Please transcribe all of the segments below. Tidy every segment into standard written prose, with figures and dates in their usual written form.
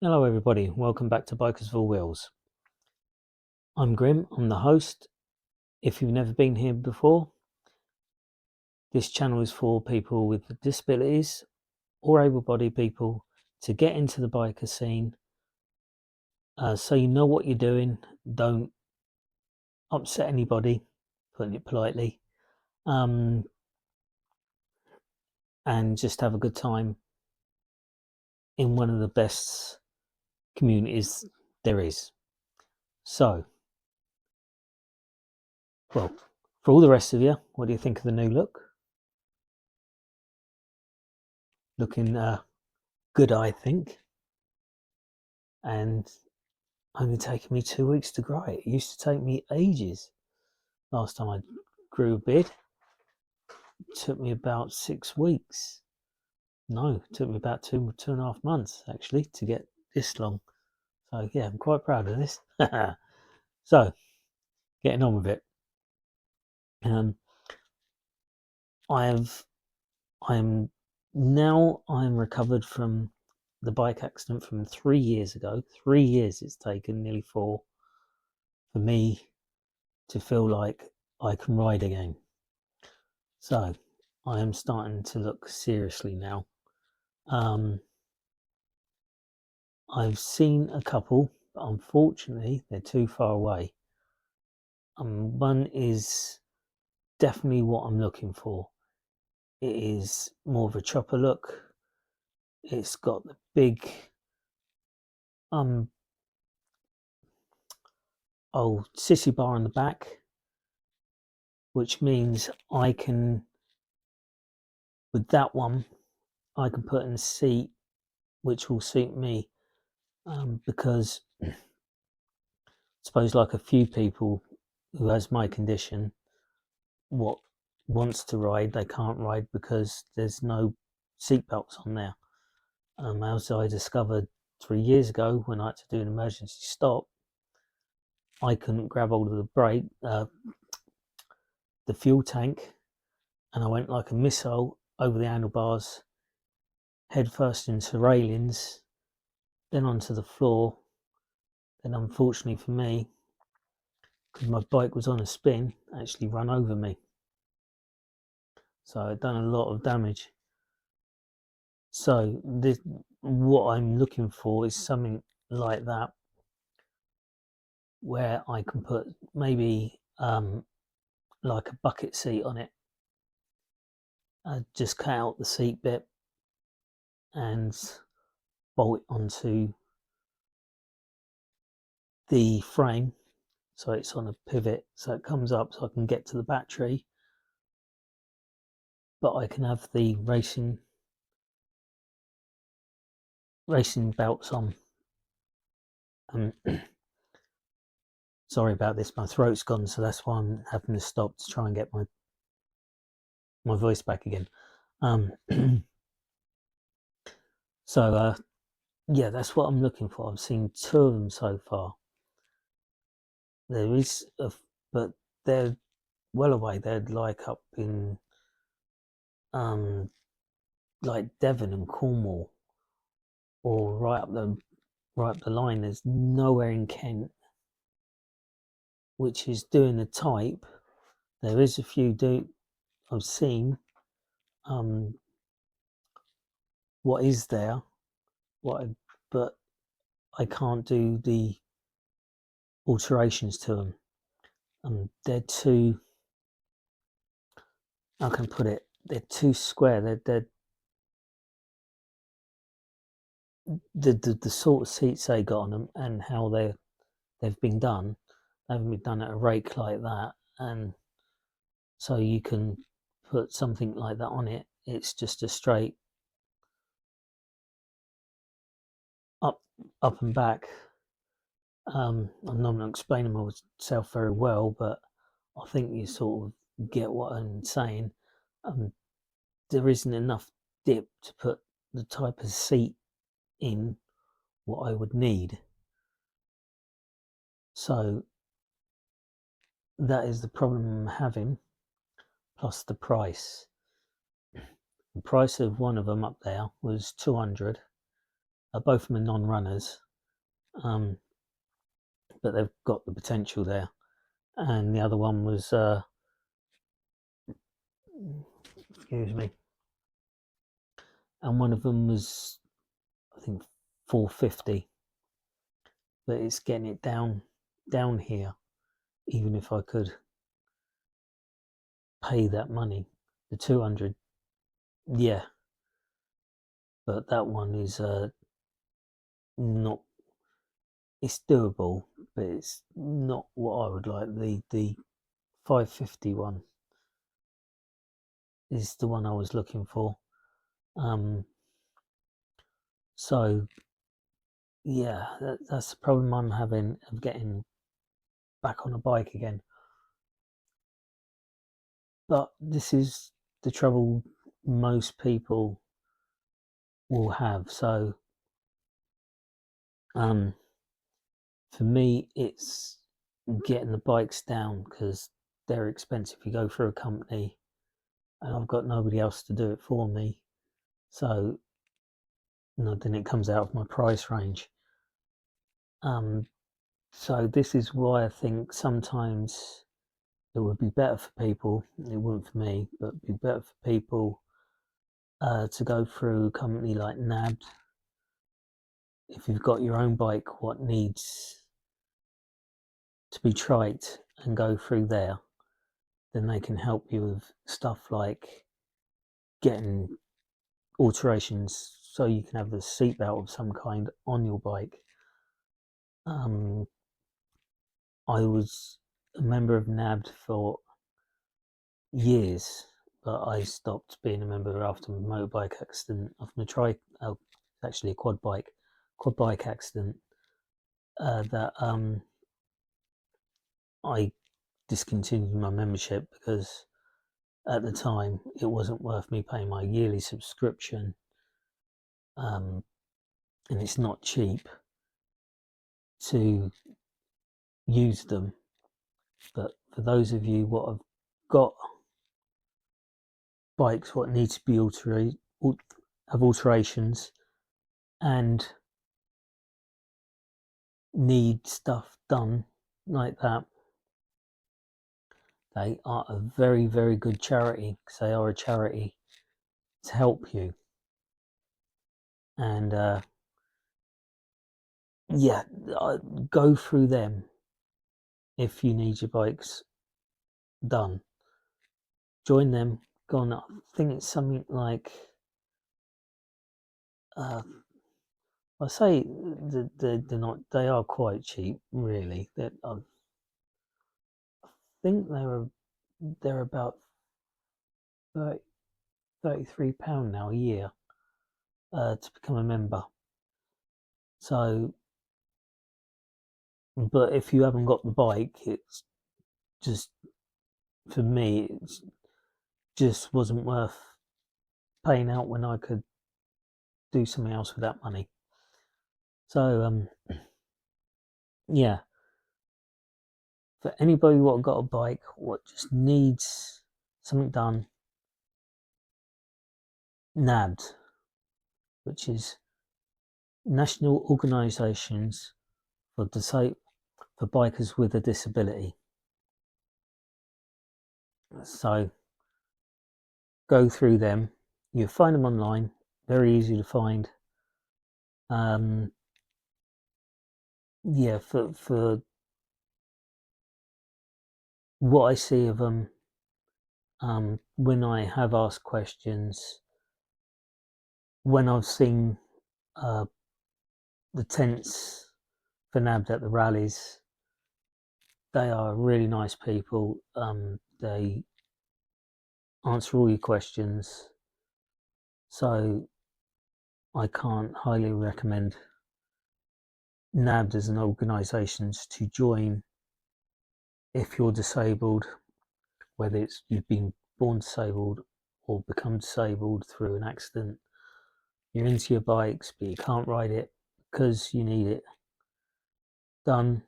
Hello everybody, welcome back to Bikers for Wheels. I'm Grim, I'm the host. If you've never been here before, this channel is for people with disabilities or able-bodied people to get into the biker scene, so you know what you're doing, don't upset anybody, putting it politely, and just have a good time in one of the best communities there is. So, well, for all the rest of you, what do you think of the new look? Looking good, I think, and only taken me 2 weeks to grow it. It used to take me ages. Last time I grew a beard, it took me about 6 weeks. No, it took me about two and a half months actually to get this long. So yeah, I'm quite proud of this. So, getting on with it. I'm recovered from the bike accident from 3 years ago. 3 years it's taken, nearly 4, for me to feel like I can ride again. So I am starting to look seriously now. I've seen a couple, but unfortunately they're too far away. One is definitely what I'm looking for. It is more of a chopper look. It's got the big old sissy bar on the back, which means I can, with that one, I can put in a seat which will suit me, because I suppose like a few people who has my condition, what wants to ride, they can't ride because there's no seat belts on there. As I discovered 3 years ago when I had to do an emergency stop, I couldn't grab hold of the brake, the fuel tank, and I went like a missile over the handlebars, head first into railings, then onto the floor. Then unfortunately for me, because my bike was on a spin, actually run over me. So I'd done a lot of damage. So what I'm looking for is something like that, where I can put maybe like a bucket seat on it. Just cut out the seat bit and bolt it onto the frame, so it's on a pivot, so it comes up so I can get to the battery, but I can have the racing belts on. Sorry about this, my throat's gone, so that's why I'm having to stop to try and get my voice back again. So yeah, that's what I'm looking for. I've seen 2 of them so far. There is but they're well away. They're like up in like Devon and Cornwall, or right up the line. There's nowhere in Kent which is doing the type. There is a few I've seen. What is there? But I can't do the alterations to them. They're too. I can put it. They're too square. They're the sort of seats they got on them and how they've been done. They haven't been done at a rake like that, and so you can put something like that on it. It's just a straight up and back. I'm not going to explain myself very well, but I think you sort of get what I'm saying. There isn't enough dip to put the type of seat in what I would need. So that is the problem I'm having, plus the price. The price of one of them up there was 200, Both of them are non-runners, but they've got the potential there. And the other one was, excuse me, and one of them was, I think, 450. But it's getting it down here. Even if I could pay that money, the 200, yeah, but that one is not. It's doable, but it's not what I would like. The 550 one is the one I was looking for. So yeah, that's the problem I'm having of getting back on a bike again. But this is the trouble most people will have. So for me, it's getting the bikes down because they're expensive. You go through a company, and I've got nobody else to do it for me. So then it comes out of my price range. So this is why I think sometimes it would be better for people. It wouldn't for me, but it'd be better for people to go through a company like NABD. If you've got your own bike, what needs to be triked, and go through there, then they can help you with stuff like getting alterations so you can have a seatbelt of some kind on your bike. I was a member of NABD for years, but I stopped being a member after a motorbike accident, after a trike, actually a quad bike accident, that I discontinued my membership because at the time it wasn't worth me paying my yearly subscription, and it's not cheap to use them. But for those of you what have got bikes what need to be have alterations and need stuff done like that, they are a very, very good charity, because they are a charity to help you. And yeah, go through them if you need your bikes done. Join them. Go on. I think it's something like I say they're not. They are quite cheap, really. I think they're about 30, £33 now a year to become a member. So, but if you haven't got the bike, it's just, for me, it just wasn't worth paying out when I could do something else with that money. So yeah, for anybody what got a bike, what just needs something done, NABD, which is National Organisations for Bikers with a Disability. So go through them. You find them online, very easy to find. Yeah, for what I see of them, when I have asked questions, when I've seen the tents for NABD at the rallies, they are really nice people. They answer all your questions, so I can't highly recommend NABD as an organisation to join if you're disabled, whether it's you've been born disabled or become disabled through an accident. You're into your bikes, but you can't ride it because you need it done.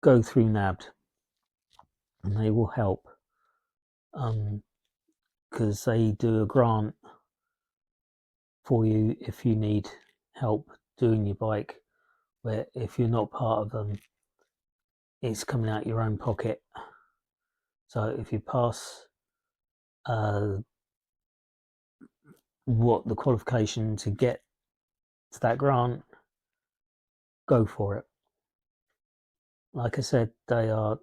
Go through NABD, and they will help, because they do a grant for you if you need help doing your bike, where if you're not part of them, it's coming out your own pocket. So if you pass what the qualification to get to that grant, go for it. Like I said, they are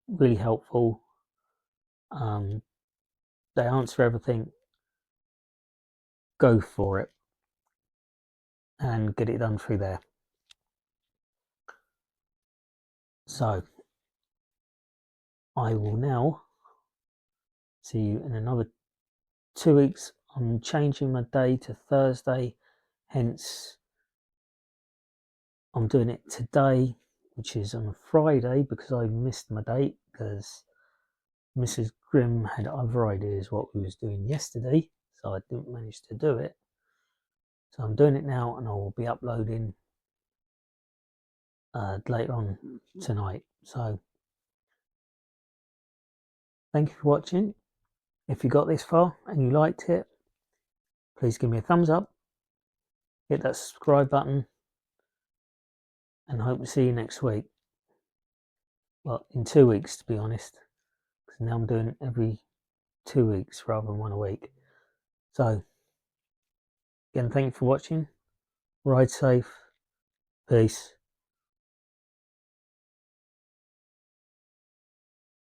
really helpful. They answer everything. Go for it and get it done through there. So I will now see you in another 2 weeks. I'm changing my day to Thursday, hence I'm doing it today, which is on a Friday, because I missed my date because Mrs. Grimm had other ideas what we was doing yesterday, so I didn't manage to do it. So I'm doing it now, and I will be uploading later on tonight. So thank you for watching. If you got this far and you liked it, please give me a thumbs up, hit that subscribe button, and I hope to see you next week. Well, in 2 weeks, to be honest, because now I'm doing it every 2 weeks rather than one a week. So again, thank you for watching. Ride safe. Peace.